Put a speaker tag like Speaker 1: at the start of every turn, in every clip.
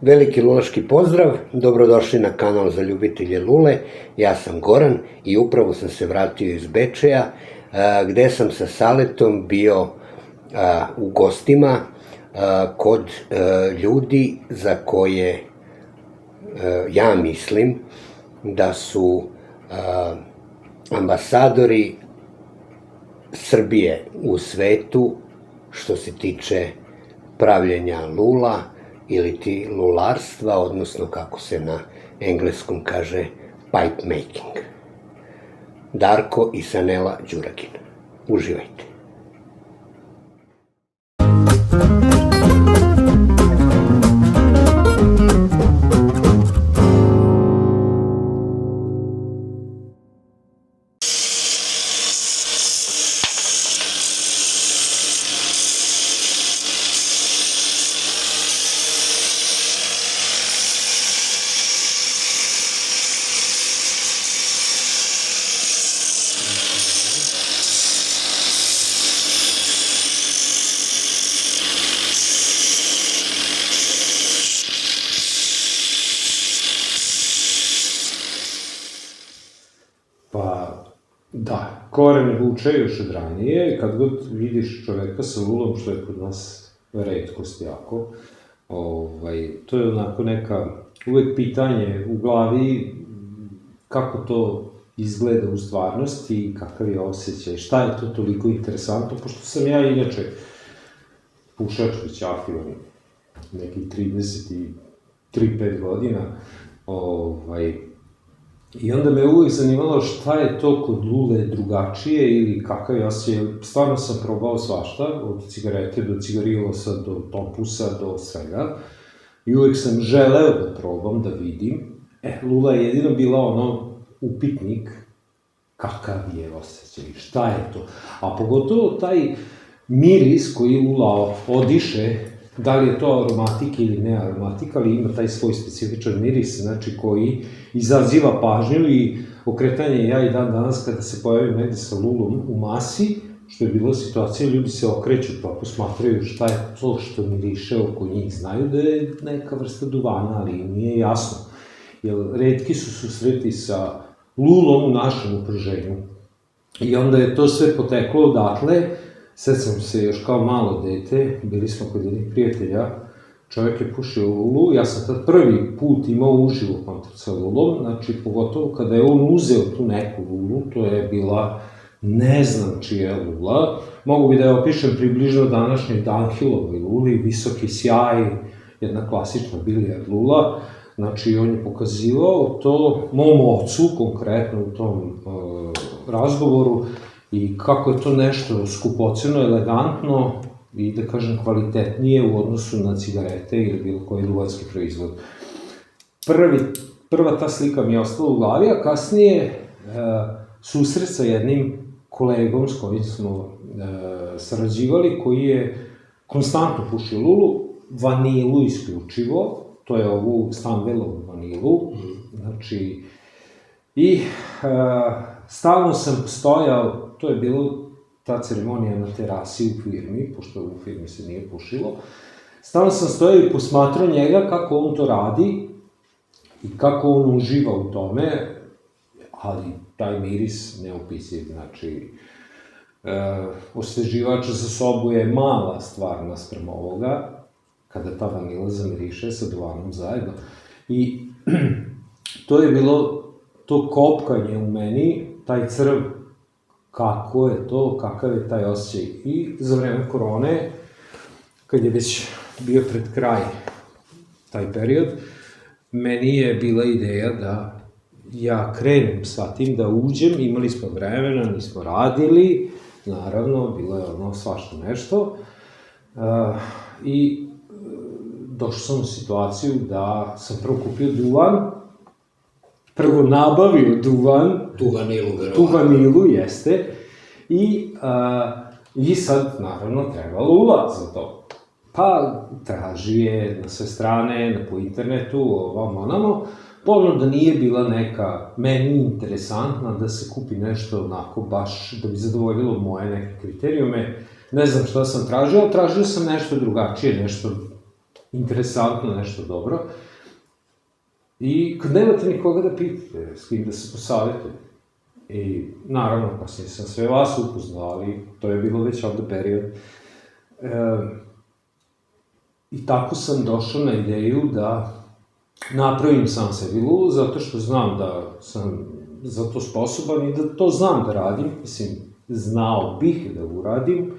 Speaker 1: Veliki lulaški pozdrav, dobrodošli na kanal za ljubitelje lule. Ja sam Goran i upravo sam se vratio iz Bečeja, gde sam sa Saletom bio u gostima kod ljudi za koje ja mislim da su ambasadori Srbije u svetu što se tiče pravljenja lula ili ti lularstva, odnosno kako se na engleskom kaže pipe making. Darko i Sanela Đuragin. Uživajte.
Speaker 2: Pa, da, koren vuče još od ranije, kad god vidiš čoveka sa lulom, što je kod nas retkost jako, to je onako neka, uvek pitanje u glavi kako to izgleda u stvarnosti i kakav je osjećaj, šta je to toliko interesantno, pošto sam ja inače pušač već aktivan nekih 33-5 godina, i onda me uvijek zanimalo šta je to kod lule drugačije ili kakav je osjećaj. Stvarno sam probao svašta, od cigarete do cigarilosa, do tompusa, do svega. I uvijek sam želeo da probam, da vidim. Lula je jedino bila ono upitnik kakav je osjećaj, šta je to. A pogotovo taj miris koji lula odiše, da li je to aromatik ili ne aromatik, ali ima taj svoj specifičan miris, znači koji izaziva pažnju i okretanje. Ja i dan danas kada se pojavim negde sa lulom u masi, što je bila situacija, ljudi se okreću pa posmatraju šta je to što miriše oko njih. Znaju da je neka vrsta duvana, ali im nije jasno. Jer retki su susreti sa lulom u našem okruženju. I onda je to sve poteklo odatle. Sećam se još kao malo dete, bili smo kod jednih prijatelja, čovjek je pušio lulu, ja sam tad prvi put imao uživo kontakt sa lulom, znači pogotovo kada je on uzeo tu neku lulu, to je bila ne znam čija lula, mogu bi da je opišem približno današnjoj Dunhillovoj luli, visoki sjaj, jedna klasična bilijard lula, znači on je pokazivao to mom ocu konkretno u tom razgovoru, i kako je to nešto skupoceno, elegantno i, da kažem, kvalitetnije u odnosu na cigarete ili bilo koji duvanski proizvod. Prva ta slika mi je ostala u glavi, a kasnije susret sa jednim kolegom s kojim smo sarađivali, koji je konstantno pušio lulu, vanilu isključivo, to je ovu Stanvelovu vanilu, znači, i stalno sam stojao, to je bilo ta ceremonija na terasi u firmi, pošto u firmi se nije pušilo. Stalno sam stojao i posmatrao njega kako on to radi i kako on uživa u tome, ali taj miris neopisiv, znači, osveživač za sobu je mala stvar naspram ovoga, kada ta vanila zamiriše sa duvanom zajedno. I to je bilo to kopkanje u meni, taj crv, kako je to, kakav je taj osjećaj. I za vreme korone, kad je već bio pred kraj taj period, meni je bila ideja da ja krenem sa tim, da uđem, imali smo vremena, nismo radili, naravno, bilo je ono svašta nešto, i došao sam u situaciju da sam prvo kupio duvan, prvo nabavio duvan, tu vanilu, jeste, i sad, naravno, treba lula za to. Pa, traži je na sve strane, po internetu, ovamo, onamo, Ponovno da nije bila neka meni interesantna da se kupi nešto onako baš da bi zadovoljilo moje neke kriterijume. Ne znam šta sam tražio, ali tražio sam nešto drugačije, nešto interesantno, nešto dobro. I kad nemate nikoga da pitate, s kim da se posavjetujete. I naravno, kasnije sam sve vas upoznao, ali to je bilo već ovde period. I tako sam došao na ideju da napravim sam sebi lulu, zato što znam da sam za to sposoban i da to znam da radim. Mislim, znao bih da uradim,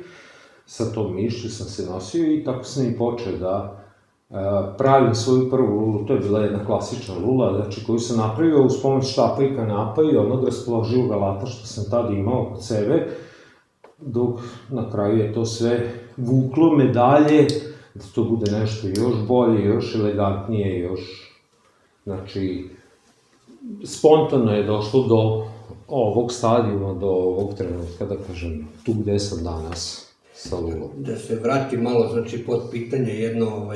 Speaker 2: sa tom mišlju sam se nosio i tako sam i počeo da pravim svoju prvu lulu. To je bila jedna klasična lula, znači koju sam napravio uz pomoć štapa i kanapa i onog raspoloživog alata što sam tada imao kod sebe, dok na kraju je to sve vuklo me dalje, da to bude nešto još bolje, još elegantnije, još, znači, spontano je došlo do ovog stadijuma, do ovog trenutka, da kažem, tu gde sam danas sa lulom.
Speaker 1: Da se vrati malo, znači, pod pitanje jedno,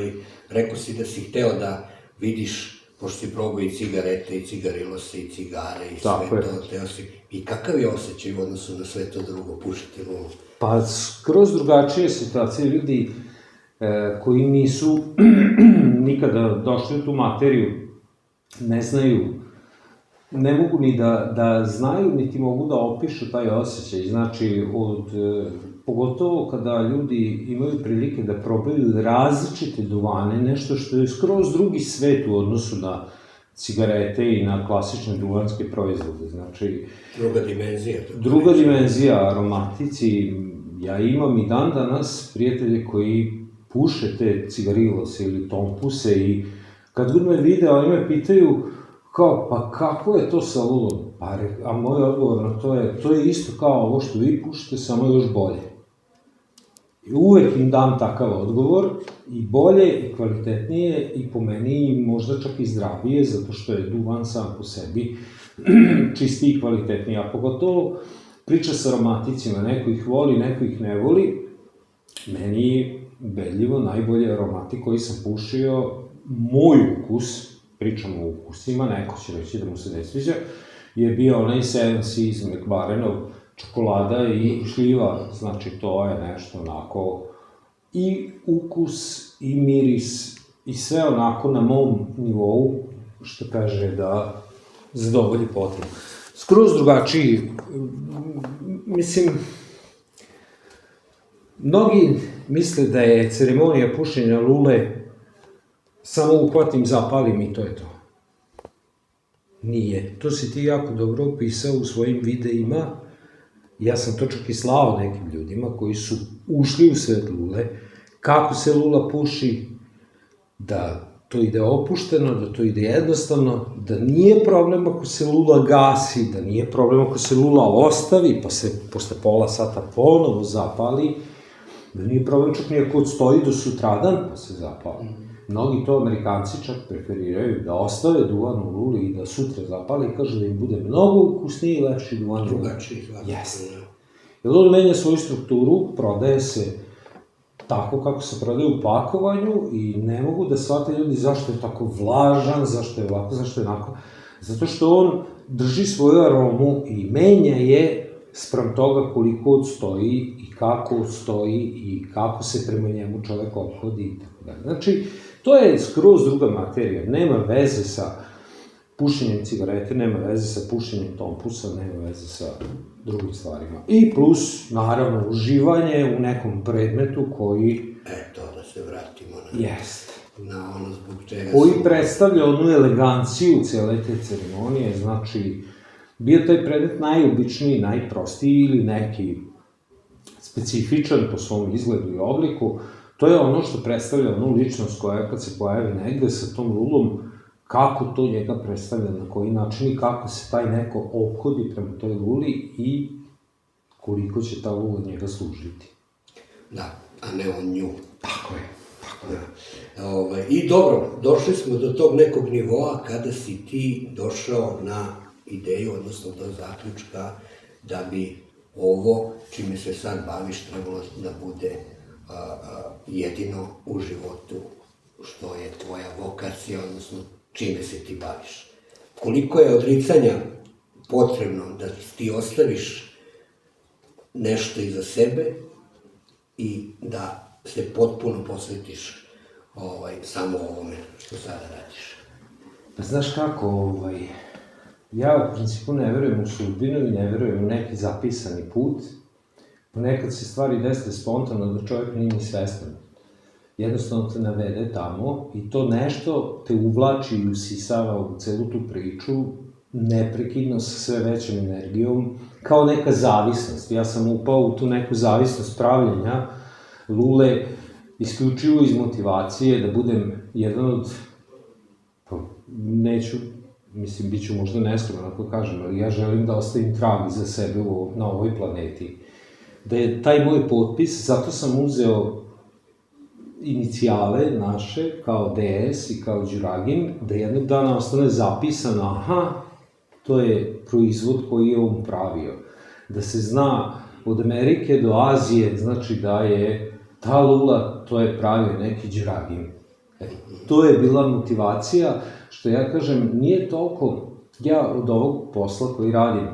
Speaker 1: rekao si da si hteo da vidiš, pošto si probao i cigarete, i cigarilose, i cigare, i sve to, hteo si. I kakav je osjećaj u odnosu na sve to drugo, pušiti lulu?
Speaker 2: Pa, skroz drugačije situacije, ljudi koji nisu nikada došli u tu materiju, ne znaju, ne mogu ni da znaju, niti mogu da opišu taj osjećaj. Znači, pogotovo kada ljudi imaju prilike da probaju različite duvane, nešto što je skroz drugi svet u odnosu na cigarete i na klasične duvanske proizvode. Znači, druga dimenzija aromatici. Ja imam i dan danas prijatelje koji puše te cigarilose ili tompuse i kad god me vide, oni me pitaju kao, pa kako je to sa lulom? A moj odgovor na to je isto kao ovo što vi pušite, samo još bolje. I uvek im dam takav odgovor, i bolje, i kvalitetnije, i po meni možda čak i zdravije, zato što je duvan sam po sebi čistiji i kvalitetniji, a pogotovo priča sa aromaticima, neko ih voli, neko ih ne voli. Meni ubedljivo najbolji aromati koji sam pušio, moj ukus, pričamo o ukusima, neko će reći da mu se ne sviđa, je bio onaj Seven Seas McBarenov, čokolada i šljiva, znači to je nešto onako i ukus i miris i sve onako na mom nivou, što kaže da zadovolji potrebu. Skroz drugačiji, mislim, mnogi misle da je ceremonija pušenja lule samo uhvatim, zapalim i to je to. Nije. To si ti jako dobro opisao u svojim videima. Ja sam to čak i slao nekim ljudima koji su ušli u svet lule, kako se lula puši, da to ide opušteno, da to ide jednostavno, da nije problem ako se lula gasi, da nije problem ako se lula ostavi, pa se posle pola sata ponovo zapali, da nije problem čak ni ako odstoji do sutradan, pa se zapali. Mnogi to Amerikanci čak preferiraju da ostave duvan u luli i da sutra zapali i kažu da im bude mnogo ukusniji i lepši duvan u luli.
Speaker 1: Drugačiji, svakako.
Speaker 2: Jeste. Jer lula menja svoju strukturu, prodaje se tako kako se prodaje u pakovanju i ne mogu da shvate ljudi zašto je tako vlažan, zašto je ovako, zašto je onako. Zato što on drži svoju aromu i menja je sprem toga koliko odstoji i kako odstoji i kako se prema njemu čovek ophodi i tako dalje. Znači, to je skroz druga materija, nema veze sa pušenjem cigarete, nema veze sa pušenjem tompusa, nema veze sa drugim stvarima. I plus, naravno, uživanje u nekom predmetu koji...
Speaker 1: To da se vratimo na...
Speaker 2: Jest.
Speaker 1: Na ono zbog čega...
Speaker 2: Koji predstavlja onu eleganciju cele te ceremonije, znači, bio taj predmet najobičniji, najprostiji ili neki specifičan po svom izgledu i obliku, to je ono što predstavlja onu ličnost koja kad se pojavi negde sa tom lulom, kako to njega predstavlja, na koji način i kako se taj neko ophodi prema toj luli i koliko će ta lula njega služiti.
Speaker 1: Da, a ne on nju.
Speaker 2: Tako je.
Speaker 1: I dobro, došli smo do tog nekog nivoa kada si ti došao na ideju, odnosno do zaključka da bi ovo čime se sad baviš trebalo da bude jedino u životu što je tvoja vokacija, odnosno čime se ti baviš. Koliko je odricanja potrebno da ti ostaviš nešto iza sebe i da se potpuno posvetiš samo o ovome što sada radiš?
Speaker 2: Pa znaš kako, ja u principu ne verujem u sudbinu i ne verujem u neki zapisani put. Ponekad se stvari dese spontano da čovjek nije ni svestan. Jednostavno te navede tamo i to nešto te uvlači i usisava u celu tu priču, neprekidno sa sve većom energijom, kao neka zavisnost. Ja sam upao u tu neku zavisnost pravljenja lule, isključivo iz motivacije da budem jedan od, bit ću možda neskroman ako kažem, ali ja želim da ostavim trag iza sebe na ovoj planeti. Da je taj moj potpis, zato sam uzeo inicijale naše, kao DS i kao Đuragin, da jednog dana ostane zapisano, aha, to je proizvod koji je on pravio. Da se zna od Amerike do Azije, znači da je ta lula, to je pravio neki Đuragin. To je bila motivacija, što ja kažem, nije toliko, ja od ovog posla koji radim,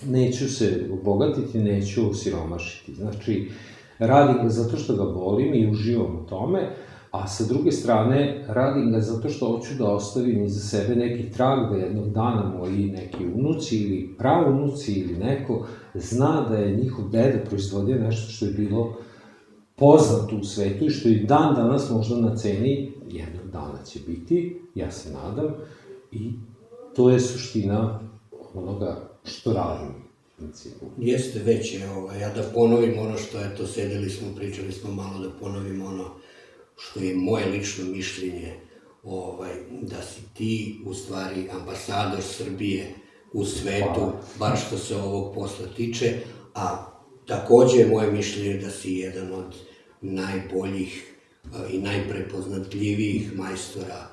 Speaker 2: neću se obogatiti, neću osiromašiti. Znači, radim ga zato što ga volim i uživam u tome, a sa druge strane, radim ga zato što hoću da ostavim iza sebe neki trag, da jednog dana moji neki unuci ili pravunuci ili neko zna da je njihov deda proizvodio nešto što je bilo poznato u svetu i što i dan danas možda na ceni jednog dana će biti, ja se nadam, i to je suština onoga što radim.
Speaker 1: Jeste već, ja da ponovim ono što je to, sedeli smo, pričali smo malo, da ponovim ono što je moje lično mišljenje, da si ti u stvari ambasador Srbije u svetu, bar što se ovog posla tiče, a takođe je moje mišljenje da si jedan od najboljih i najprepoznatljivijih majstora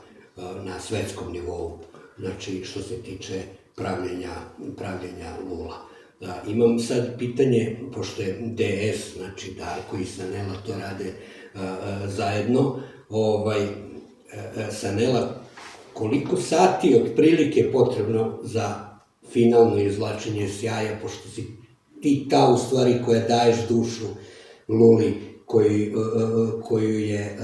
Speaker 1: na svetskom nivou, znači što se tiče pravljenja lula. Imam sad pitanje, pošto je DS, znači Darko i Sanela to rade zajedno, Sanela, koliko sati otprilike je potrebno za finalno izvlačenje sjaja, pošto si ti ta u stvari koja daješ dušu luli koju je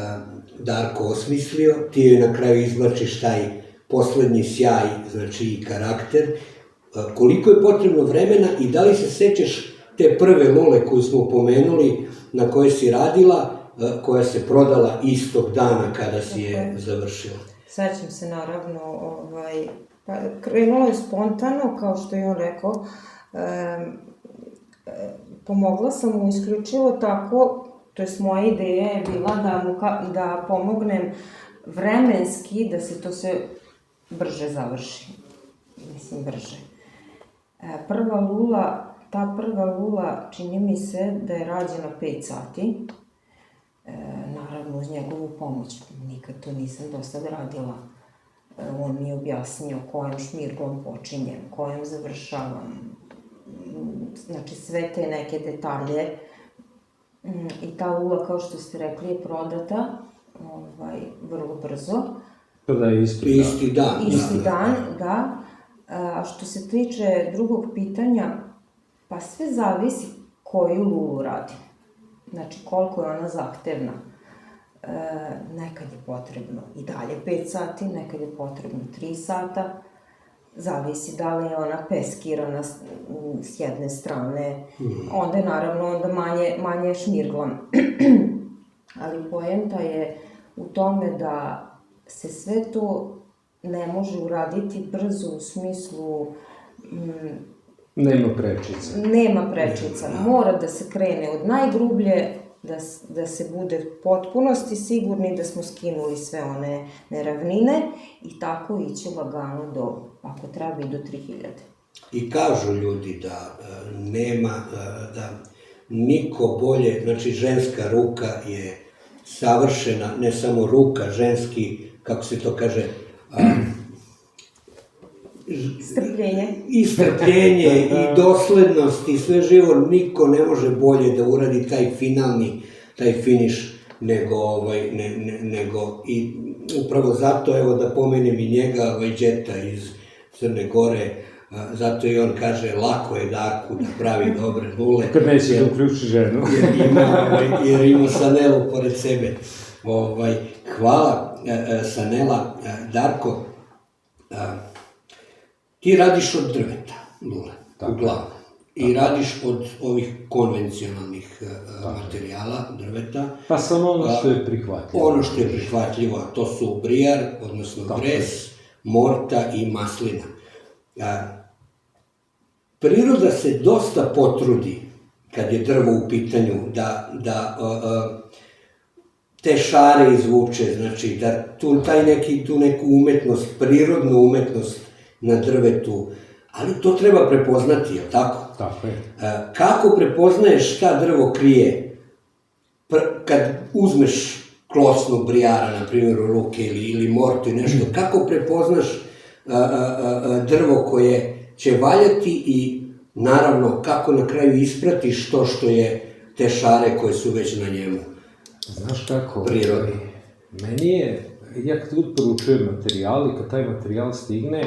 Speaker 1: Darko osmislio, ti joj na kraju izvlačiš taj poslednji sjaj, znači i karakter. Koliko je potrebno vremena i da li se sećaš te prve lule koju smo pomenuli, na kojoj si radila, koja se prodala istog dana kada si je završila?
Speaker 3: Sećam se naravno, krenulo je spontano, kao što je on rekao, pomogla sam mu isključivo tako, to je moja ideja je bila da pomognem vremenski da se to sve brže završi, mislim brže. Ta prva lula, čini mi se da je rađena 5 sati, naravno uz njegovu pomoć, nikad to nisam do sad radila. On mi je objasnio kojom šmirglom počinjem, kojom završavam, znači sve te neke detalje. I ta lula, kao što ste rekli, je prodata vrlo brzo.
Speaker 2: Da je isti dan.
Speaker 3: Isti dan, da. A što se tiče drugog pitanja, pa sve zavisi koju lulu radim. Znači, koliko je ona zahtevna. Nekad je potrebno i dalje 5 sati, nekad je potrebno 3 sata. Zavisi da li je ona peskirana s jedne strane, onda je naravno manje šmirglam. Ali poenta je u tome da se sve to ne može uraditi brzo u smislu...
Speaker 2: Nema prečica.
Speaker 3: Nema prečica. Mora da se krene od najgrublje, da se bude potpunosti sigurni da smo skinuli sve one neravnine i tako ići lagano do, ako treba i do 3000.
Speaker 1: I kažu ljudi da nema, da niko bolje, znači ženska ruka je savršena, ne samo ruka, ženski, kako se to kaže,
Speaker 3: strpljenje.
Speaker 1: I strpljenje, i doslednost, i sve živo, niko ne može bolje da uradi taj finiš nego i upravo zato, evo da pomenem i njega, Đeta iz Crne Gore, zato i on kaže, lako je Darku da pravi dobre lule.
Speaker 2: Kad neće da uključi ženu.
Speaker 1: Jer ima Sanelu pored sebe. Hvala, Sanela. Darko, ti radiš od drveta, Lule, uglavnom. I radiš od ovih konvencionalnih materijala, drveta.
Speaker 2: Pa samo ono što je prihvatljivo.
Speaker 1: Ono što je prihvatljivo, a to su brijar, odnosno gres, morta i maslina. Priroda se dosta potrudi, kad je drvo u pitanju, da te šare izvuče, znači da tu neku umetnost, prirodnu umetnost na drvetu, ali to treba prepoznati, je li tako?
Speaker 2: Tako je.
Speaker 1: Kako prepoznaješ šta drvo krije kad uzmeš klosnu brijara, na primjer u ruke, ili mortu i nešto, kako prepoznaš drvo koje će valjati i naravno kako na kraju ispratiš to što je te šare koje su već na njemu?
Speaker 2: Znaš kako?
Speaker 1: Prirodno.
Speaker 2: Meni je, ja kad god poručujem materijal i kad taj materijal stigne,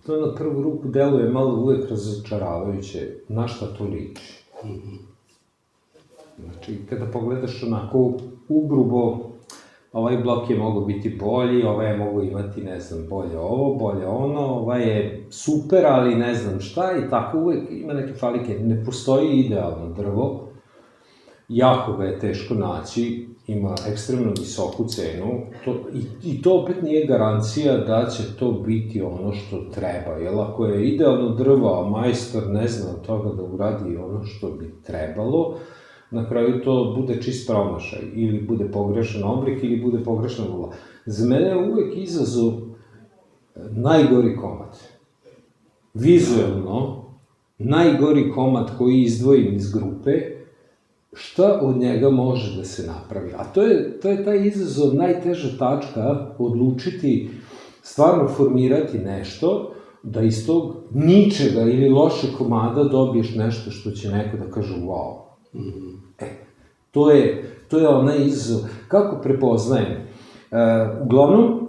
Speaker 2: to na prvu ruku deluje malo uvek razočaravajuće, na šta to liči. Znači, kada pogledaš onako ugrubo, ovaj blok je mogao biti bolji, ovaj je mogao imati, ne znam, bolje ovo, bolje ono, ovaj je super, ali ne znam šta, i tako uvek ima neke falike. Ne postoji idealno drvo, jako ga je teško naći, ima ekstremno visoku cenu, i to opet nije garancija da će to biti ono što treba, jer ako je idealno drvo, a majstor ne zna od toga da uradi ono što bi trebalo, na kraju to bude čist promašaj, ili bude pogrešan oblik, ili bude pogrešna lula. Za mene je uvek izazov najgori komad. Vizuelno, najgori komad koji izdvojim iz grupe, šta od njega može da se napravi. A to je taj izazov, najteža tačka, odlučiti, stvarno formirati nešto, da iz tog ničega ili lošeg komada dobiješ nešto što će neko da kaže wow. To je onaj izazov. Kako prepoznajem? Uglavnom,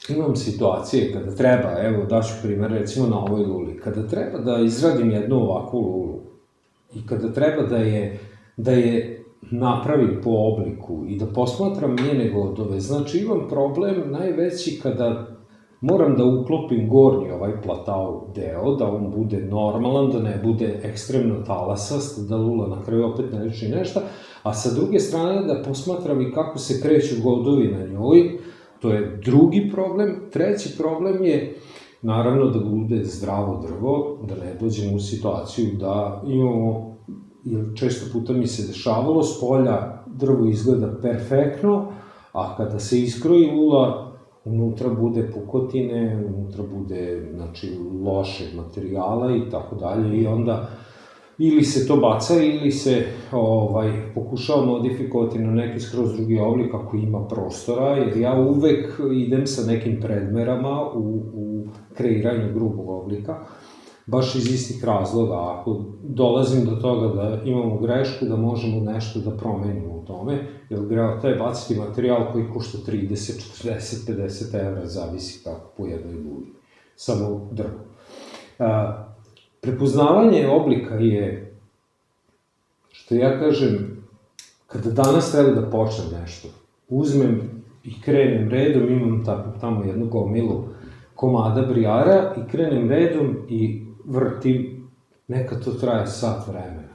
Speaker 2: imam situacije kada treba, evo daću primer recimo na ovoj luli, kada treba da izradim jednu ovakvu lulu i kada treba da je napravim po obliku i da posmatram njene godove, znači imam problem najveći kada moram da uklopim gornji ovaj platao deo, da on bude normalan, da ne bude ekstremno talasast, da lula na kraju opet ne reči nešto, a sa druge strane da posmatram i kako se kreću godovi na njoj, to je drugi problem. Treći problem je, naravno, da bude zdravo drvo, da ne dođemo u situaciju da imamo, jer često puta mi se dešavalo, s polja drvo izgleda perfektno, a kada se iskroji lula, unutra bude pukotine, unutra bude, znači, lošeg materijala i tako dalje, i onda ili se to baca ili se pokušava modifikovati na neki skroz drugi oblik ako ima prostora, jer ja uvek idem sa nekim predmerama u kreiranju grubog oblika, baš iz istih razloga. Ako dolazim do toga da imamo grešku, da možemo nešto da promenimo u tome, jer greo taj baciti materijal koji košta 30, 40, 50 evra, zavisi kako po jednoj luli, samo drvo. Prepoznavanje oblika je, što ja kažem, kada danas treba da počnem nešto, uzmem i krenem redom, imam tamo jednu gomilu komada brijara i krenem redom i vrtim, neka to traje sat vremena.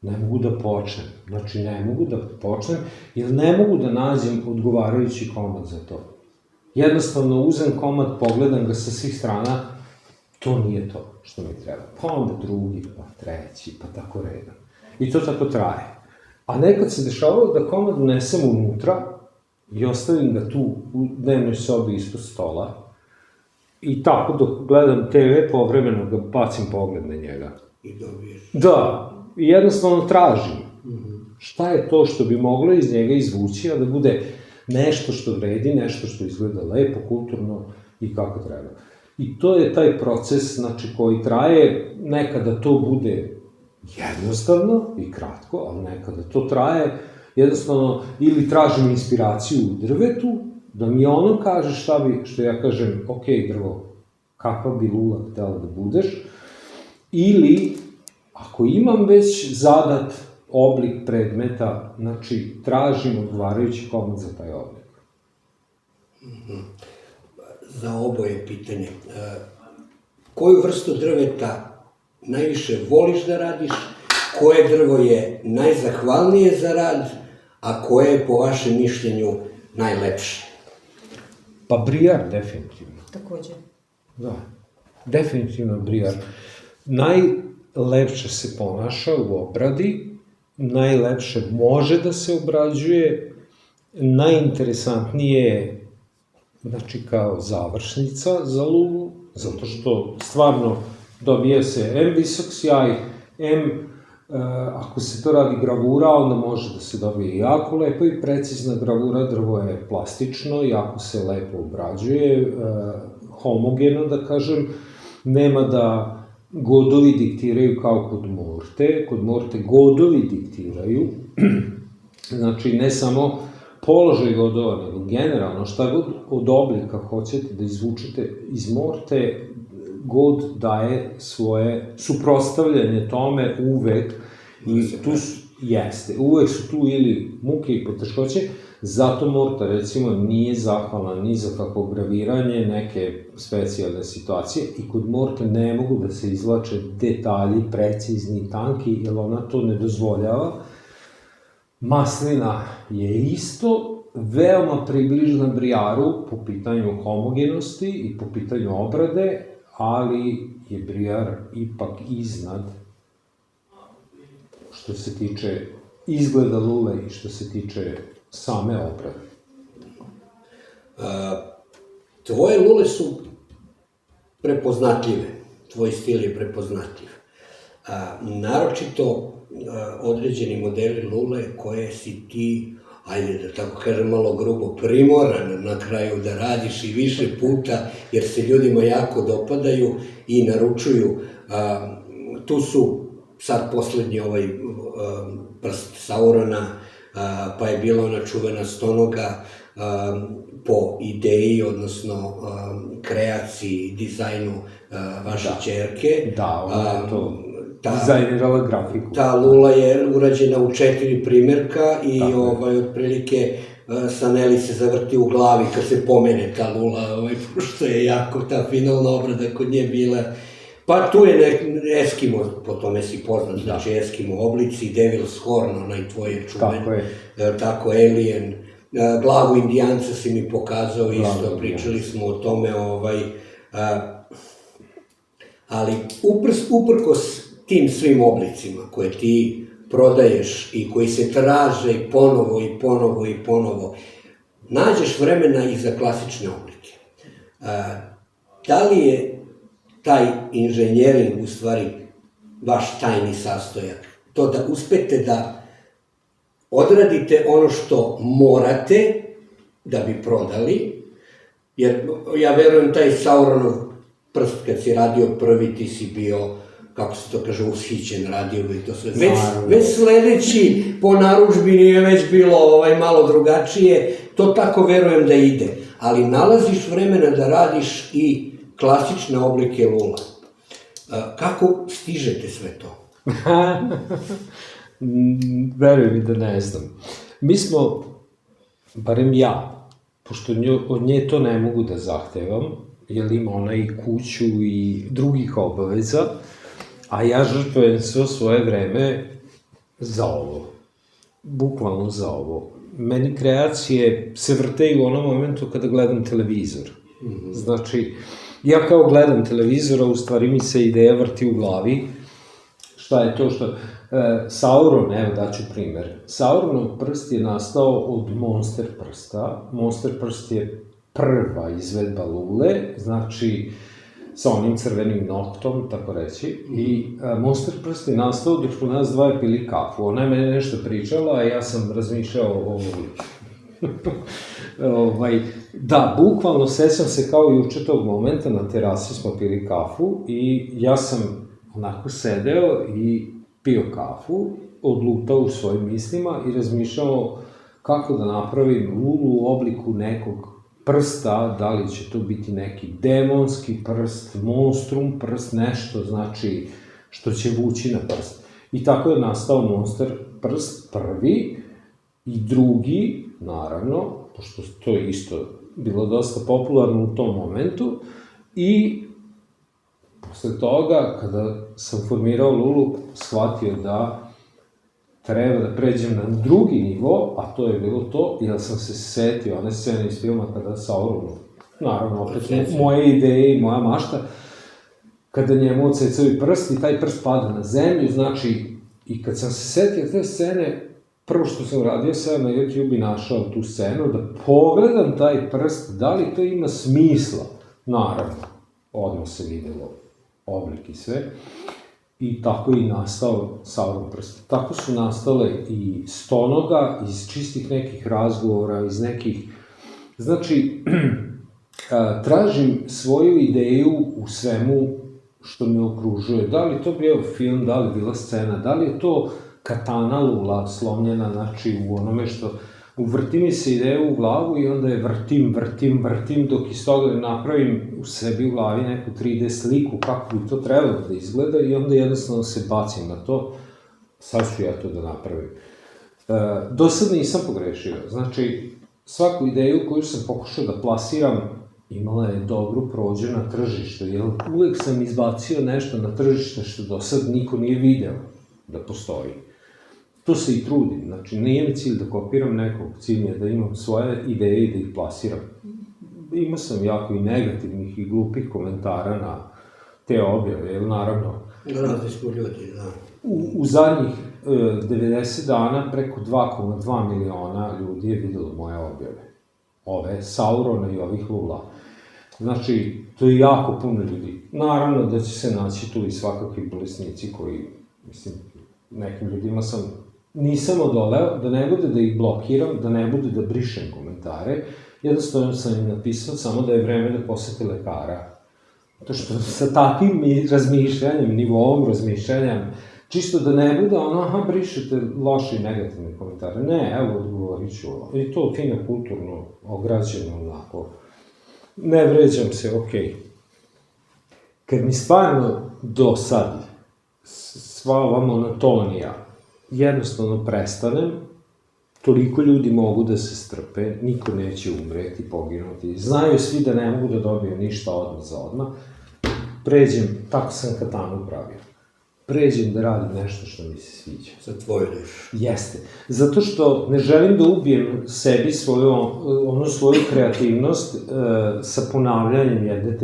Speaker 2: Ne mogu da počnem, jer ne mogu da nađem odgovarajući komad za to. Jednostavno uzem komad, pogledam ga sa svih strana, to nije to što mi treba. Pa onda drugi, pa treći, pa tako redom. I to tako traje. A nekad se dešavalo da komad unesem unutra i ostavim ga tu u dnevnoj sobi ispod stola i tako dok gledam TV povremeno ga bacim pogled na njega.
Speaker 1: I dobiješ.
Speaker 2: Da, i jednostavno tražim. Šta je to što bi moglo iz njega izvući, a da bude nešto što vredi, nešto što izgleda lepo, kulturno i kako treba. I to je taj proces, znači, koji traje, nekada to bude jednostavno i kratko, ali nekada to traje, jednostavno, ili tražim inspiraciju u drvetu, da mi ono kaže šta bi, što ja kažem, ok, drvo, kakva bi lula htela da budeš, ili, ako imam već zadat oblik predmeta, znači, tražim odgovarajući komad za taj oblik.
Speaker 1: Za oboje pitanje. Koju vrstu drveta najviše voliš da radiš, koje drvo je najzahvalnije za rad, a koje je po vašem mišljenju najlepše?
Speaker 2: Pa brijar, definitivno.
Speaker 3: Takođe.
Speaker 2: Da, definitivno brijar. Najlepše se ponaša u obradi, najlepše može da se obrađuje, najinteresantnije je, znači, kao završnica za lulu, zato što stvarno dobija se M visok sjaj, ako se to radi gravura, onda može da se dobije jako lepo i precizna gravura, drvo je plastično, jako se lepo obrađuje, homogeno, da kažem, nema da godovi diktiraju kao kod morte godovi diktiraju, znači ne samo položaj godova, nego generalno šta god od oblika hoćete da izvučete iz morte, god daje svoje suprotstavljanje tome uvek, i tu jeste, uvek su tu ili muke i poteškoće, zato morta, recimo, nije zahvalna ni za kakvo graviranje, neke specijalne situacije, i kod morte ne mogu da se izvlače detalji, precizni, tanki, jer ona to ne dozvoljava. Maslina je isto veoma približna brijaru po pitanju homogenosti i po pitanju obrade, ali je brijar ipak iznad što se tiče izgleda lule i što se tiče same obrade.
Speaker 1: Tvoje lule su prepoznatljive, tvoj stil je prepoznatljiv. Naročito određeni modeli lule koje si ti, ajde da tako kažem malo grubo, primoran na kraju da radiš i više puta, jer se ljudima jako dopadaju i naručuju. Tu su sad poslednji ovaj prst Saurona, pa je bila ona čuvena stonoga po ideji, odnosno kreaciji, dizajnu vaše ćerke.
Speaker 2: Da, ona je to dizajnirala grafiku.
Speaker 1: Ta lula je urađena u 4 primerka i otprilike Saneli se zavrti u glavi kad se pomene ta lula, pošto je jako ta finalna obrada kod nje bila. Pa tu je Eskimo, po tome si poznat, znači Eskimo oblici, Devil's Horn, onaj tvoj čuven, tako, Alien, glavu Indijanca si mi pokazao isto, pričali smo o tome, ali uprkos tim svim oblicima koje ti prodaješ i koji se traže ponovo i ponovo i ponovo, nađeš vremena i za klasične oblike. Da li je taj inženjering u stvari vaš tajni sastojak? To da uspete da odradite ono što morate da bi prodali, jer ja verujem taj Sauronov prst kad si radio prvi, ti si bio, kako se to kaže, ushićen, radio bi to sve. Već sledeći po narudžbini je već bilo malo drugačije, to tako verujem da ide, ali nalaziš vremena da radiš i klasične oblike lula. Kako stižete sve to?
Speaker 2: Veruj mi da ne znam. Mi smo, barem ja, pošto od nje to ne mogu da zahtevam, jer ima ona i kuću i drugih obaveza, a ja žrtvujem sve svoje vreme za ovo. Bukvalno za ovo. Meni kreacije se vrteju u onom momentu kada gledam televizor. Znači, ja kao gledam televizor, a u stvari mi se ideja vrti u glavi. Šta je to što... Sauron, evo daću primer. Sauronov prst je nastao od Monster prsta. Monster prst je prva izvedba lule, znači sa onim crvenim noktom, tako reći. I Monster prst je nastao dok smo nas dvoje pili kafu. Ona je mene nešto pričala, a ja sam razmišljao o Da, bukvalno sećam se kao juče tog momenta, na terasi smo pili kafu i ja sam onako sedeo i pio kafu, odlutao u svojim mislima i razmišljao kako da napravim lulu u obliku nekog prsta, da li će to biti neki demonski prst, monstrum prst, nešto znači što će vući na prst. I tako je nastao Monster prst prvi i drugi, naravno, pošto to je isto bilo dosta popularno u tom momentu i posle toga, kada sam formirao Lulu, shvatio da treba da pređem na drugi nivo, a to je bilo to, jer sam se setio one scene iz filma kada Sauronu, naravno, opet moje ideje i moja mašta, kada njemu odsecaju prst i taj prst pada na zemlju, znači, i kad sam se setio te scene, prvo što sam uradio, sam na YouTube i našao tu scenu, da pogledam taj prst, da li to ima smisla, naravno, odmah se videlo oblik i sve, i tako je i nastao Sauron prst. Tako su nastale i stonoga, iz čistih nekih razgovora, iz nekih... Znači, tražim svoju ideju u svemu što me okružuje. Da li to bio film, da li bila scena, da li je to katana Lula slomljena, znači u onome što... Uvrti mi se ideja u glavu i onda je vrtim, dok iz toga napravim u sebi u glavi neku 3D sliku kako bi to trebalo da izgleda i onda jednostavno se bacim na to, sad ću ja to da napravim. Do sad nisam pogrešio, znači svaku ideju koju sam pokušao da plasiram imala je dobru prođu na tržište, jer uvek sam izbacio nešto na tržište što do sad niko nije video da postoji. To se i trudim, znači nije mi cilj da kopiram nekog, cilj mi je da imam svoje ideje i da ih plasiram. Imao sam jako i negativnih i glupih komentara na te objave, jer naravno...
Speaker 1: Razni smo ljudi, da.
Speaker 2: U zadnjih 90 dana preko 2,2 miliona ljudi je videlo moje objave. Ove Saurona i ovih Lula. Znači, to je jako puno ljudi. Naravno da će se naći tu i svakakvi bolesnici koji, mislim, nekim ljudima nisam odoleo, da ne bude da ih blokiram, da ne bude da brišem komentare, jednostavno sam im napisao samo da je vreme da posete lekara. To što sa takvim razmišljanjem, nivoom razmišljanja, čisto da ne bude ono, aha, brišete loše i negativne komentare. Ne, evo, odgovorit ću ovo. I to fino, kulturno, ograđeno, onako. Ne vređam se, okej. Kad mi stvarno dosadi sva ova monotonija, jednostavno prestanem, toliko ljudi mogu da se strpe, niko neće umreti, poginuti, znaju svi da ne mogu da dobiju ništa odmah za odmah, pređem, tako sam katanu pravio, pređem da radim nešto što mi se sviđa.
Speaker 1: Za tvoju dušu.
Speaker 2: Jeste. Zato što ne želim da ubijem sebi svoju kreativnost sa ponavljanjem jedne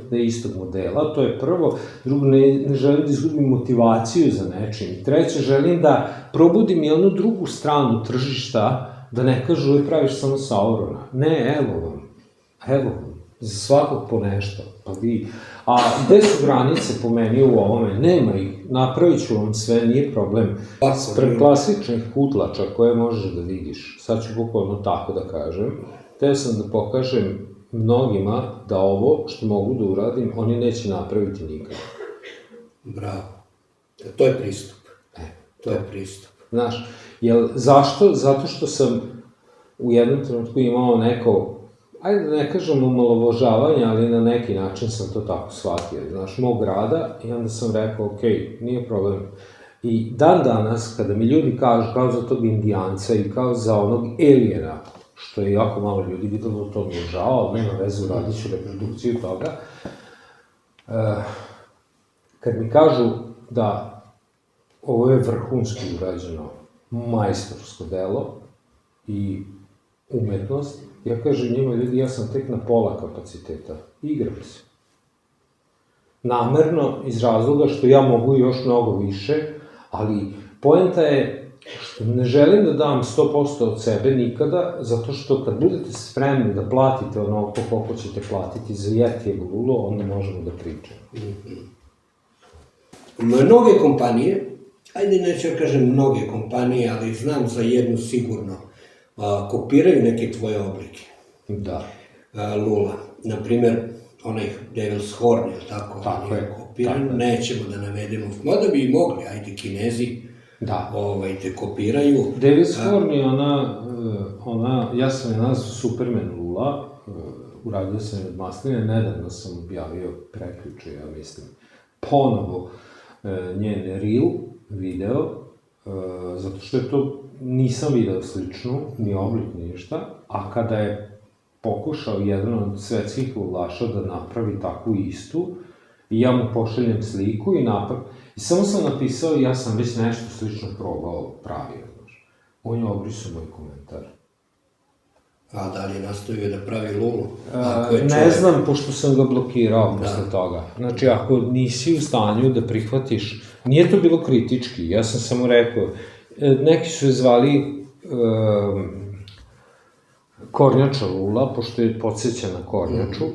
Speaker 2: te istog modela, to je prvo. Drugo, ne želim da izgubim motivaciju za nečim. I treće, želim da probudim i onu drugu stranu tržišta, da ne kažu, uvijek praviš samo Saurona. Ne, evo vam, za svakog po nešto, pa vi... A gde su granice po meni u ovome? Nema ih, napravit ću vam sve, nije problem. Spred klasičnih kutlača koje možeš da vidiš, sad ću bukvalno tako da kažem, teo sam da pokažem mnogima da ovo što mogu da uradim, oni neće napraviti nikad.
Speaker 1: Bravo. To je pristup. To je pristup.
Speaker 2: Znaš, zašto? Zato što sam u jednom trenutku imao neko, ajde da ne kažem omalovažavanje, ali na neki način sam to tako shvatio, znaš, mog rada, i onda sam rekao, okej, nije problem. I dan danas, kada mi ljudi kažu, kao za tog Indijanca i kao za onog Alijena, što je jako malo ljudi videlo, to mi je žao, ali nema vezu, radit ću reprodukciju toga, kad mi kažu da ovo je vrhunski urađeno, majstorsko delo i umetnost, ja kažem njima, ljudi, ja sam tek na pola kapaciteta, igram se. Namerno, iz razloga što ja mogu još mnogo više, ali poenta je što ne želim da dam 100% od sebe nikada, zato što kad budete spremni da platite ono koliko ćete platiti za Yetijevo lulo, onda možemo da pričamo.
Speaker 1: Mnoge kompanije, ajde neću ja kažem mnoge kompanije, ali znam za jednu sigurno, kopiraju neke tvoje oblike.
Speaker 2: Da.
Speaker 1: Lula. Naprimer, onaj Devil's Horn, je tako?
Speaker 2: Tako je.
Speaker 1: Kopiran, nećemo da navedemo. Mada bi i mogli, ajde, Kinezi te kopiraju.
Speaker 2: Devil's Horn je ja sam je nazvao Superman Lula, uradio sam je od masline, nedavno sam objavio prekjuče, ja mislim, ponovo njen reel, video, zato što je to, nisam video sličnu, ni oblik, ni ništa, a kada je pokušao jedan od svetskih lulaša da napravi takvu istu, i ja mu pošaljem sliku i samo sam napisao, ja sam već nešto slično probao, pravio, znaš. On je obrisao moj komentar.
Speaker 1: A da li je nastavio da pravi lulu?
Speaker 2: Ne znam, pošto sam ga blokirao posle toga. Znači, ako nisi u stanju da prihvatiš, nije to bilo kritički, ja sam samo rekao, neki su je zvali kornjača lula, pošto je podsjeća na kornjaču,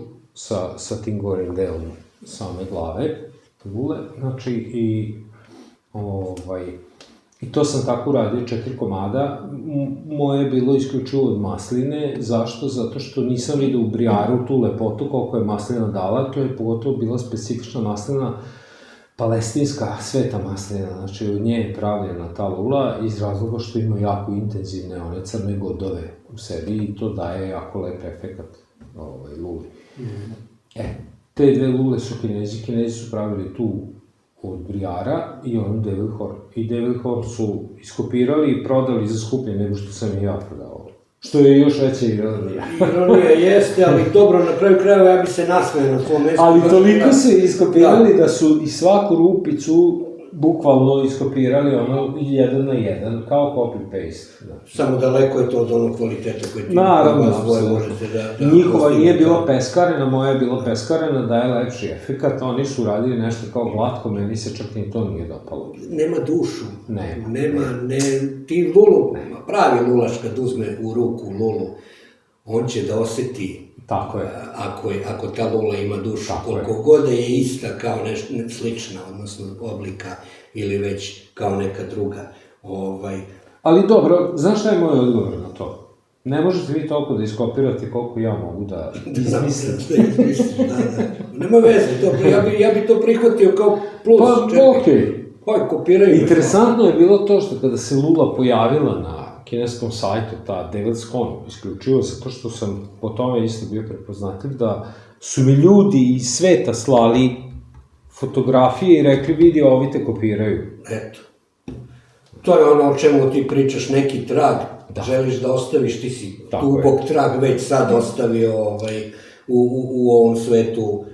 Speaker 2: sa tim gorim delom same glave, lule, znači, i to sam tako uradio 4 komada. Moje je bilo isključivo od masline. Zašto? Zato što nisam vidio u brijaru tu lepotu koliko je maslina dala. To je pogotovo bila specifična maslina, palestinska sveta maslina. Znači, od nje je pravljena ta lula iz razloga što ima jako intenzivne one crne godove u sebi i to daje jako lep efekat luli. Te 2 lule su Kinezi su pravili tu od brijara i on Devil Horn. I Devil Horn su iskopirali i prodali za skuplje nego što sam i ja prodao. Što je još veća ironija.
Speaker 1: Ironija jeste, ali dobro, na kraju krajeva ja bi se nasmeo na svom mestu.
Speaker 2: Ali toliko su iskopirali da su i svaku rupicu bukvalno iskopirali ono 1 na 1, kao copy-paste.
Speaker 1: Samo daleko je to od onog kvaliteta koji ti možete da...
Speaker 2: Njihova nije bila peskarena, moja je bila peskarena, daje lepši efekat, oni su radili nešto kao glatko, meni se čak ni to nije dopalo.
Speaker 1: Nema dušu.
Speaker 2: Nema.
Speaker 1: Ti lulu, pravi lulaš kad uzme u ruku lulu, on će da oseti.
Speaker 2: Tako je.
Speaker 1: Ako ta lula ima dušu, koliko god je ista kao nešto slična, odnosno oblika ili već kao neka druga.
Speaker 2: Ali dobro, znaš šta je moj odgovor na to? Ne možete vi toliko da iskopirate koliko ja mogu da izmislim.
Speaker 1: Da. Nema veze, ja bi to prihvatio kao plus.
Speaker 2: Pa, okej.
Speaker 1: Pa, kopiraju.
Speaker 2: Interesantno je bilo to što kada se lula pojavila na kineskom sajtu, ta Devil's Con, isključivo zato što sam po tome isto bio prepoznatljiv, da su mi ljudi iz sveta slali fotografije i rekli, vidi, ovi te kopiraju.
Speaker 1: Eto. To je ono o čemu ti pričaš, neki trag, želiš da ostaviš, ti si dubok trag već sad ostavio u ovom svetu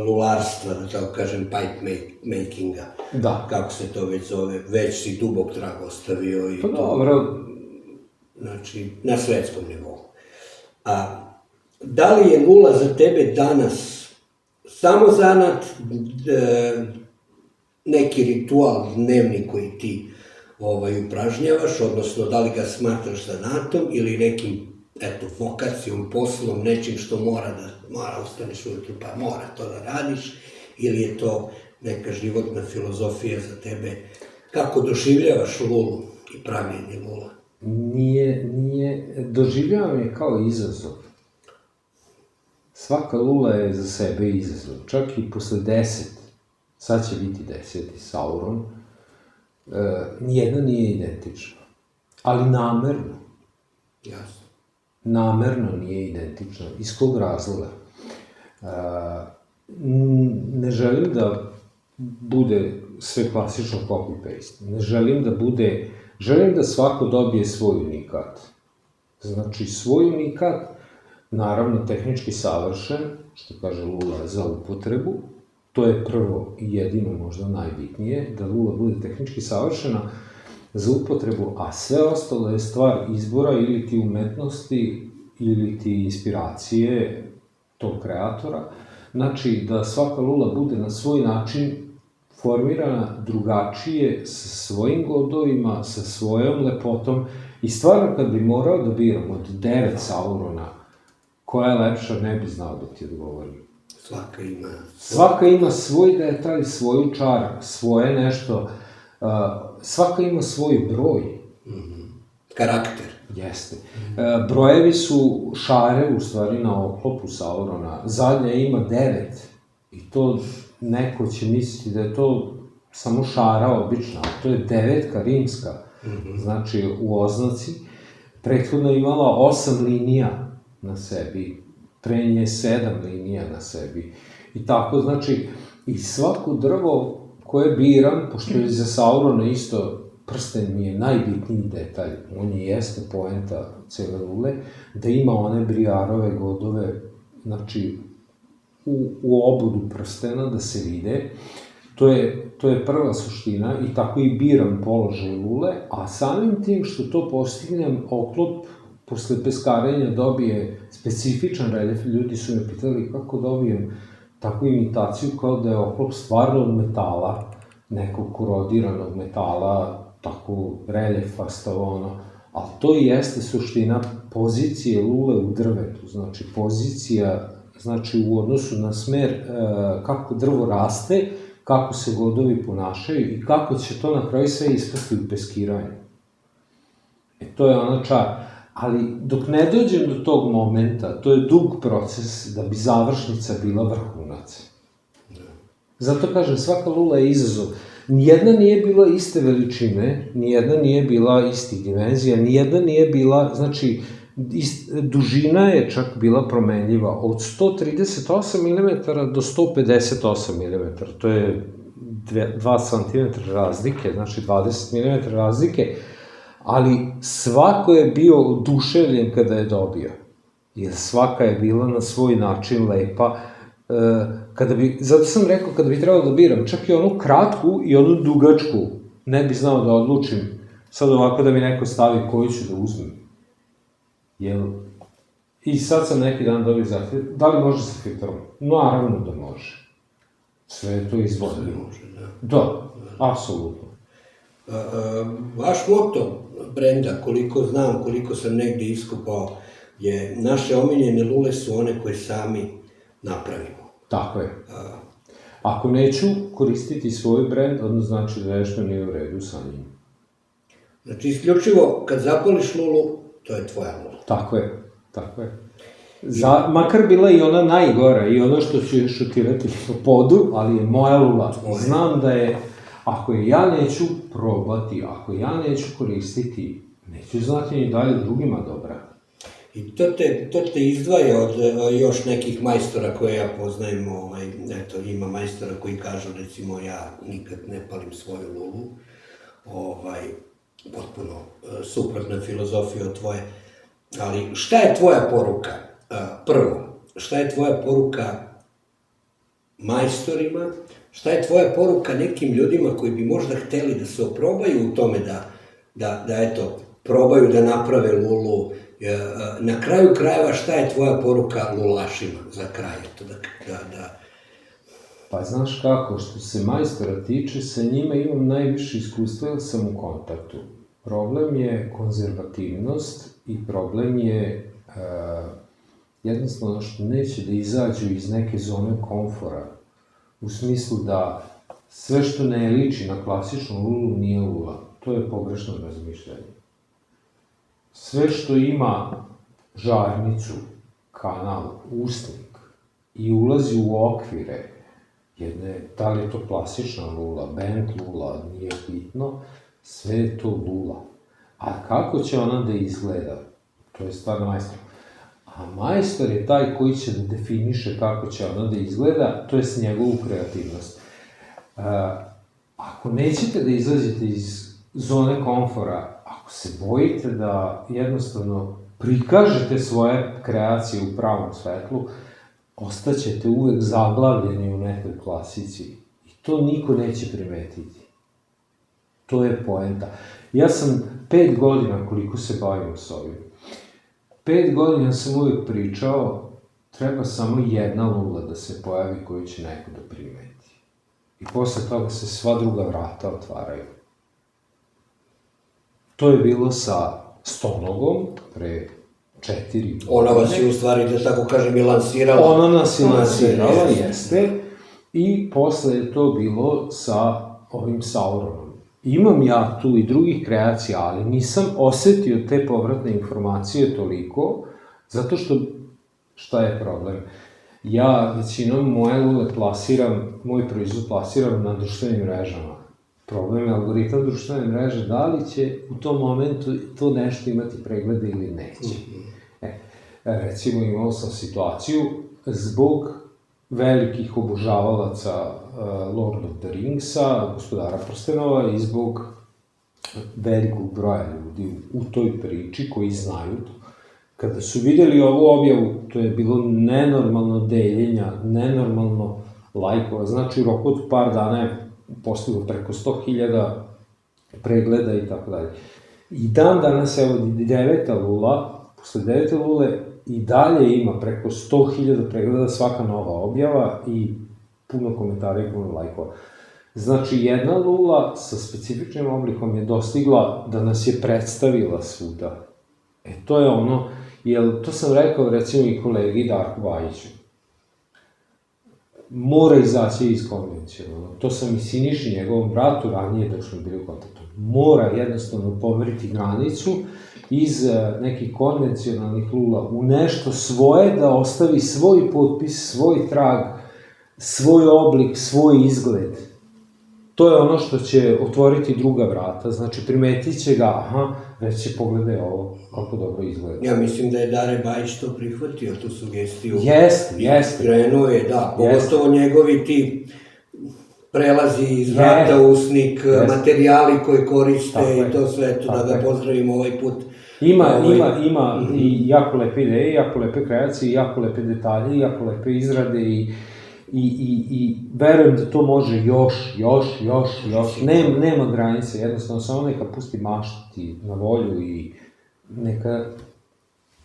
Speaker 1: lularstva, da tako kažem, pipe makinga.
Speaker 2: Da.
Speaker 1: Kako se to već zove, već si dubok trag ostavio i
Speaker 2: to... Pa dobro.
Speaker 1: Znači, na svetskom nivou. A da li je lula za tebe danas samo zanat, neki ritual dnevni koji ti upražnjavaš, odnosno da li ga smatraš zanatom ili nekim, vokacijom, poslom, nečim što mora ustaneš ujutru pa mora to da radiš, ili je to neka životna filozofija za tebe? Kako doživljavaš lulu i pravljenje lula?
Speaker 2: Doživljavam je kao izazov. Svaka lula je za sebe izazov. Čak i posle 10, sad će biti 10. Sauron, nijedna nije identična. Ali namerno.
Speaker 1: Jasno.
Speaker 2: Namerno nije identična. Iz kog razloga? Ne želim da bude sve klasično copy-paste. Ne želim da bude... Želim da svako dobije svoj unikat. Znači, svoj unikat, naravno tehnički savršen, što kaže lula, za upotrebu. To je prvo i jedino možda najbitnije, da lula bude tehnički savršena za upotrebu, a sve ostalo je stvar izbora ili ti umetnosti, ili ti inspiracije tog kreatora. Znači, da svaka lula bude na svoj način formirana drugačije, sa svojim godovima, sa svojom lepotom. I stvarno, kad bi morao da biram od 9 Saurona, koja je lepša, ne bi znao da ti odgovorim. Svaka ima svoj detalj, svoju čar, svoje nešto. Svaka ima svoj broj.
Speaker 1: Karakter.
Speaker 2: Jeste. Brojevi su šare, u stvari, na oklopu Saurona. Zadnja ima 9. I to neko će misliti da je to samo šara obična, a to je 9 rimska. Znači, u oznaci. Prethodno je imala 8 linija na sebi. Pre nje 7 linija na sebi. I tako, znači, i svako drvo koje biram, pošto je za Saurona isto prsten mi je najbitniji detalj, on je jeste poenta cele lule, da ima one brijarove godove, znači, u obodu prstena, da se vide. To je prva suština i tako i biram položaj lule, a samim tim što to postignem, oklop posle peskarenja dobije specifičan reljef. Ljudi su me pitali kako dobijem takvu imitaciju kao da je oklop stvarno od metala, nekog korodiranog metala, tako reljefasto ono, ali to i jeste suština pozicije lule u drvetu, znači pozicija, znači u odnosu na smer kako drvo raste, kako se godovi ponašaju i kako će to na kraju sve ispasti u peskiranju. To je ona čar. Ali dok ne dođem do tog momenta, to je dug proces da bi završnica bila vrhunac. Zato kažem, svaka lula je izazov. Nijedna nije bila iste veličine, nijedna nije bila istih dimenzija, nijedna nije bila, znači, dužina je čak bila promenljiva od 138 mm do 158 mm. To je 2 cm razlike, znači 20 mm razlike, ali svako je bio oduševljen kada je dobio. Jer svaka je bila na svoj način lepa. Zato sam rekao, kada bi trebalo da biram, čak i onu kratku i onu dugačku, ne bi znao da odlučim, sad ovako da mi neko stavi koju ću da uzmem. I sad sam neki dan dobio zahtjev, da li može sa filtrom? Naravno da može. Sve je to izvodljivo.
Speaker 1: Sve može, da.
Speaker 2: Da, apsolutno.
Speaker 1: Vaš moto brenda, koliko znam, koliko sam negde iskopao, je naše omiljene lule su one koje sami napravimo.
Speaker 2: Tako je. Ako neću koristiti svoj brend, onda znači da nešto nije u redu sa njim.
Speaker 1: Znači, isključivo, kad zapališ lulu, to je tvoja lula.
Speaker 2: Tako je, tako je. Makar bila i ona najgora, i ono što ću šutirati po podu, ali je moja lula. Znam da je, ako je ja neću probati, ako ja neću koristiti, neću znati ni dalje drugima dobra.
Speaker 1: I to te izdvaja od još nekih majstora koje ja poznajem, eto, ima majstora koji kažu, recimo, ja nikad ne palim svoju lulu, potpuno suprotna filozofija od tvoje, ali šta je tvoja poruka? Prvo, šta je tvoja poruka majstorima, šta je tvoja poruka nekim ljudima koji bi možda hteli da se oprobaju u tome da eto, probaju da naprave lulu. Na kraju krajeva, šta je tvoja poruka lulašima za kraj?
Speaker 2: Pa znaš kako, što se majstora tiče, sa njima imam najviše iskustva jer sam u kontaktu. Problem je konzervativnost i problem je jednostavno što neće da izađu iz neke zone komfora. U smislu da sve što ne liči na klasičnu lulu nije lula. To je pogrešno razmišljanje. Sve što ima žarnicu, kanal, usnik i ulazi u okvire jedne, da li je to klasična lula, bend lula, nije bitno, sve je to lula. A kako će ona da izgleda? To je stvar majstora. A majstor je taj koji će da definiše kako će ona da izgleda, to je s njegovu kreativnost. Ako nećete da izlazite iz zone komfora, ako se bojite da jednostavno prikažete svoje kreacije u pravom svetlu, ostaćete uvek zaglavljeni u nekoj klasici. I to niko neće primetiti. To je poenta. Ja sam 5 godina koliko se bavim s ovim. 5 godina sam uvek pričao, treba samo jedna lula da se pojavi koju će neko da primeti. I posle toga se sva druga vrata otvaraju. To je bilo sa Stonogom pre 4 godine.
Speaker 1: Ona vas je u stvari, da tako kažem, i lansirala.
Speaker 2: Ona nas je lansirala, jeste. I posle je to bilo sa ovim Sauronom. Imam ja tu i drugih kreacija, ali nisam osetio te povratne informacije toliko, zato što, šta je problem? Ja većinom moje lule plasiram, moj proizvod plasiram na društvenim mrežama. Problem je algoritam društvene mreže, da li će u tom momentu to nešto imati preglede ili neće. Recimo, imao sam situaciju zbog velikih obožavalaca Lord of the Ringsa, Gospodara prstenova, i zbog velikog broja ljudi u toj priči koji znaju to. Kada su videli ovu objavu, to je bilo nenormalno deljenja, nenormalno lajkova, znači u roku od par dana je postiglo preko 100.000 pregleda i tako dalje. I dan danas, evo, 9. lula, posle 9. lule, i dalje ima preko 100.000 pregleda svaka nova objava i puno komentara i puno lajkova. Znači, jedna lula sa specifičnim oblikom je dostigla da nas je predstavila svuda. To je ono, jer to sam rekao recimo i kolegi Darku Bajiću. Mora izaći iz konvencionalnog. To sam i Siniši, njegovom bratu, ranije dok smo bili u kontaktu. Mora jednostavno pomeriti granicu iz nekih konvencionalnih lula u nešto svoje, da ostavi svoj potpis, svoj trag, svoj oblik, svoj izgled. To je ono što će otvoriti druga vrata, znači primetit će ga, aha, reći će pogledaj ovo, kako dobro izgleda.
Speaker 1: Ja mislim da je Dare Bajić to prihvatio, tu sugestiju.
Speaker 2: Jeste.
Speaker 1: Krenuo je, da, pogotovo njegovi ti prelazi iz vrata u usnik, materijali koje koriste i to sve, to da ga pozdravimo ovaj put.
Speaker 2: Ima i jako lepe ideje, jako lepe kreacije, jako lepe detalje, jako lepe izrade i verujem da to može još, nema granice, jednostavno samo neka pusti maštati na volju i neka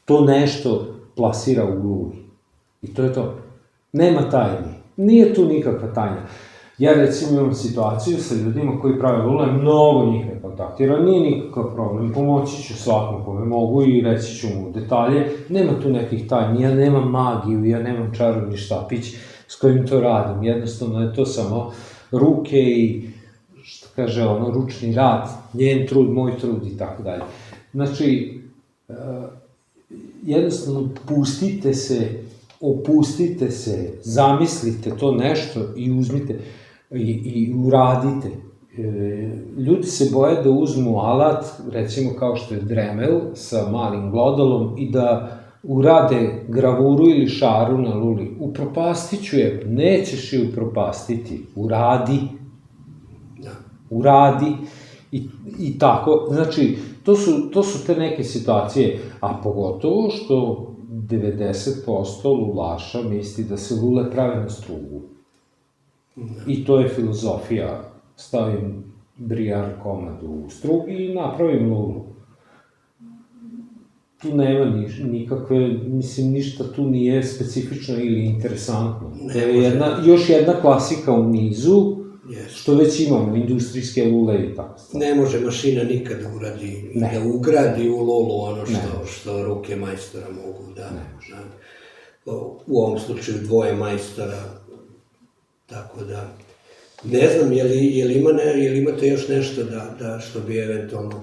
Speaker 2: to nešto plasira u luli. I to je to. Nema tajni. Nije tu nikakva tajna. Ja recimo imam situaciju sa ljudima koji prave lule, mnogo njih ne kontaktira, nije nikakav problem, pomoći ću svakom kome mogu i reći ću mu detalje, nema tu nekih tajni, ja nemam magiju, ja nemam čarobni štapić s kojim to radim, jednostavno je to samo ruke i, što kaže ono, ručni rad, njen trud, moj trud i tako dalje. Znači, jednostavno opustite se, zamislite to nešto i uzmite i uradite. Ljudi se boje da uzmu alat, recimo kao što je Dremel sa malim glodalom i da urade gravuru ili šaru na luli. Upropastit ću je, nećeš je upropastiti, uradi i tako. Znači, to su te neke situacije, a pogotovo što 90% lulaša misli da se lule prave na strugu. I to je filozofija. Stavim brijar komad u strugi i napravim lulu. Tu nema nikakve, mislim, ništa tu nije specifično ili interesantno. To je još jedna klasika u nizu, što već imamo, industrijske lule i tako.
Speaker 1: Ne može mašina nikad da ugradi u lulu ono što ruke majstora mogu, da. U ovom slučaju dvoje majstora, tako da. Ne znam, je li imate još nešto što bi eventualno...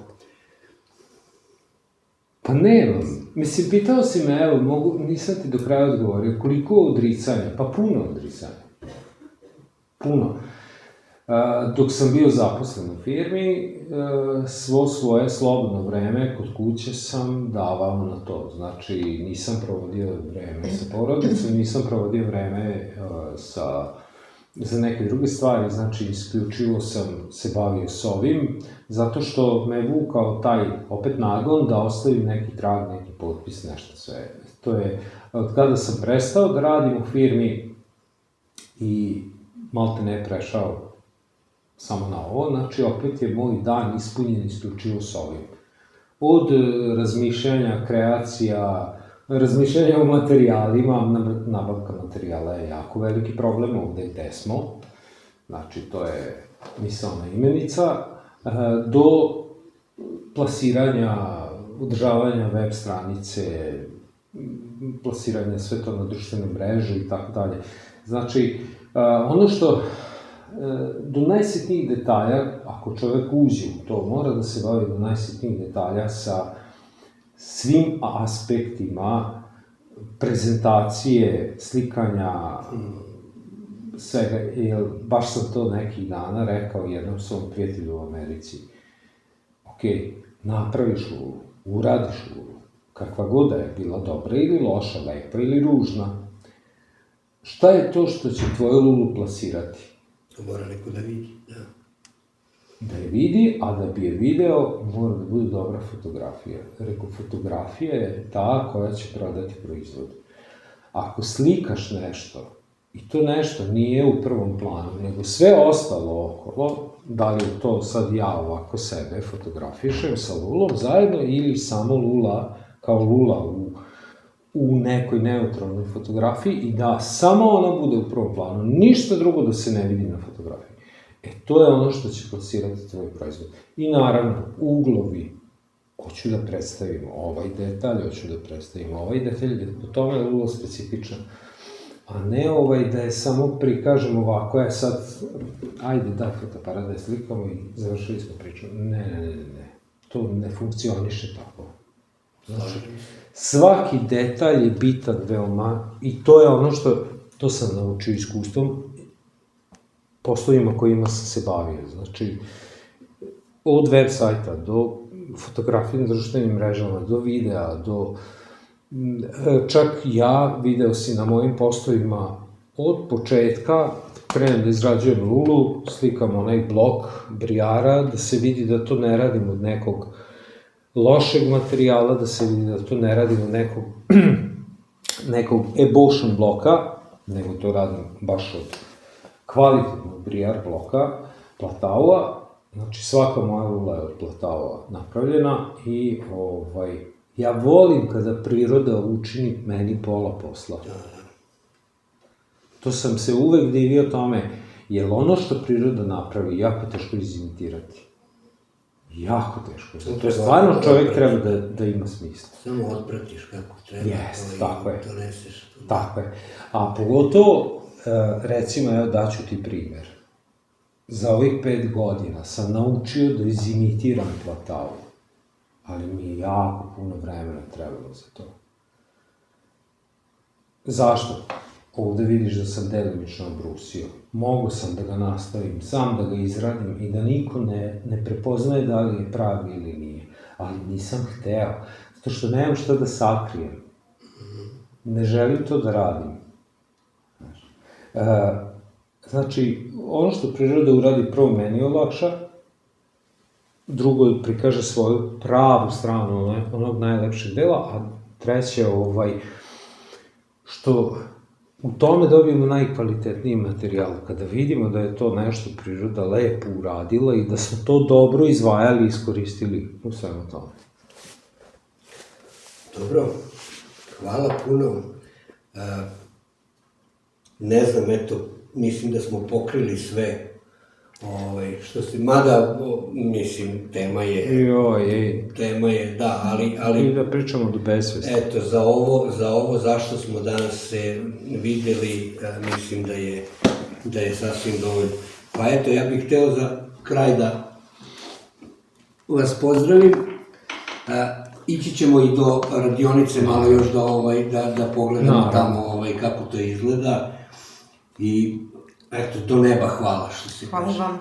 Speaker 2: Pa nemam. Mislim, pitao si me, evo, nisam ti do kraja odgovorio, koliko odricanja? Pa puno odricanja. Puno. Dok sam bio zaposlen u firmi, svo svoje slobodno vreme kod kuće sam davao na to. Znači, nisam provodio vreme sa porodicom, nisam provodio vreme za neke druge stvari, znači isključivo sam se bavio s ovim, zato što me vukao taj opet nagon da ostavim neki trag, neki potpis, nešto sve. To je, od kada sam prestao da radim u firmi i malte ne prešao samo na ovo, znači opet je moj dan ispunjen isključivo s ovim. Od razmišljanja, kreacija, razmišljanja o materijalima, nabavka materijala je jako veliki problem ovde gde smo, znači to je misaona imenica, do plasiranja, održavanja web stranice, plasiranja sve to na društvene mreže i tako dalje. Znači, ono što do najsitnijih detalja, ako čovek uđe u to, mora da se bavi do najsitnijih detalja sa svim aspektima prezentacije, slikanja, svega, jer baš sam to nekih dana rekao jednom svom prijatelju u Americi. Ok, napraviš lulu, uradiš lulu, kakva god da je, bila dobra ili loša, lepa ili ružna. Šta je to što će tvoju lulu plasirati?
Speaker 1: To mora neko da vidi, da.
Speaker 2: da je vidi, a da bi je video, mora da bude dobra fotografija. Rekao, fotografija je ta koja će prodati proizvod. Ako slikaš nešto, i to nešto nije u prvom planu, nego sve ostalo okolo, da li to sad ja ovako sebe fotografišem sa Lulom zajedno ili samo Lula kao Lula u nekoj neutralnoj fotografiji i da samo ona bude u prvom planu, ništa drugo da se ne vidi na fotografiji. To je ono što će plasirati tvoj proizvod. I naravno, uglovi, hoću da predstavim ovaj detalj, hoću da predstavim ovaj detalj, po tome je Lula specifičan. A ne da je samo prikažem ovako, sad, ajde daj fotoaparat da je slikamo i završili smo priču. Ne. To ne funkcioniše tako. Znači, svaki detalj je bitan veoma i to je ono što, to sam naučio iskustvom, poslovima kojima sam se bavio. Znači, od web sajta do fotografije na društvenim mrežama, do videa, do... Čak ja, video si na mojim poslovima, od početka krenem da izrađujem Lulu, slikam onaj blok brijara, da se vidi da to ne radim od nekog lošeg materijala, da se vidi da to ne radim od nekog emulsion bloka, nego to radim baš od kvalitetnog brijar bloka, plataua, znači svaka moja Lula je od plataua napravljena i ja volim kada priroda učini meni pola posla. To sam se uvek divio tome, jer ono što priroda napravi jako teško izimitirati. Jako teško. To je stvarno čovjek treba da ima smisla.
Speaker 1: Samo otpratiš kako treba.
Speaker 2: Jes, tako je.
Speaker 1: Doneseš.
Speaker 2: Tako je. A pogotovo, recimo, evo daću ti primer. Za ovih 5 godina sam naučio da izimitiram platau. Ali mi je jako puno vremena trebalo za to. Zašto? Ovde vidiš da sam delimično obrusio. Mogu sam da ga nastavim, sam da ga izradim i da niko ne prepoznaje da li je pravi ili nije. Ali nisam hteo, zato što nemam šta da sakrijem. Ne želim to da radim. Znači, ono što priroda uradi prvo meni olakša, drugo prikaže svoju pravu stranu onog najlepšeg dela, a treće što u tome dobijemo najkvalitetniji materijal. Kada vidimo da je to nešto priroda lepo uradila i da smo to dobro izvajali i iskoristili u svemu tome.
Speaker 1: Dobro, hvala puno. Ne znam, mislim da smo pokrili sve što se, mada, mislim, tema je, da, ali...
Speaker 2: I da pričamo do besvesti.
Speaker 1: Eto, za ovo zašto smo danas se videli, mislim da je sasvim dovoljno. Pa eto, ja bih hteo za kraj da vas pozdravim. Ići ćemo i do radionice malo još da pogledamo tamo kako to izgleda. I eto, do neba hvala što si
Speaker 3: Hvala vam.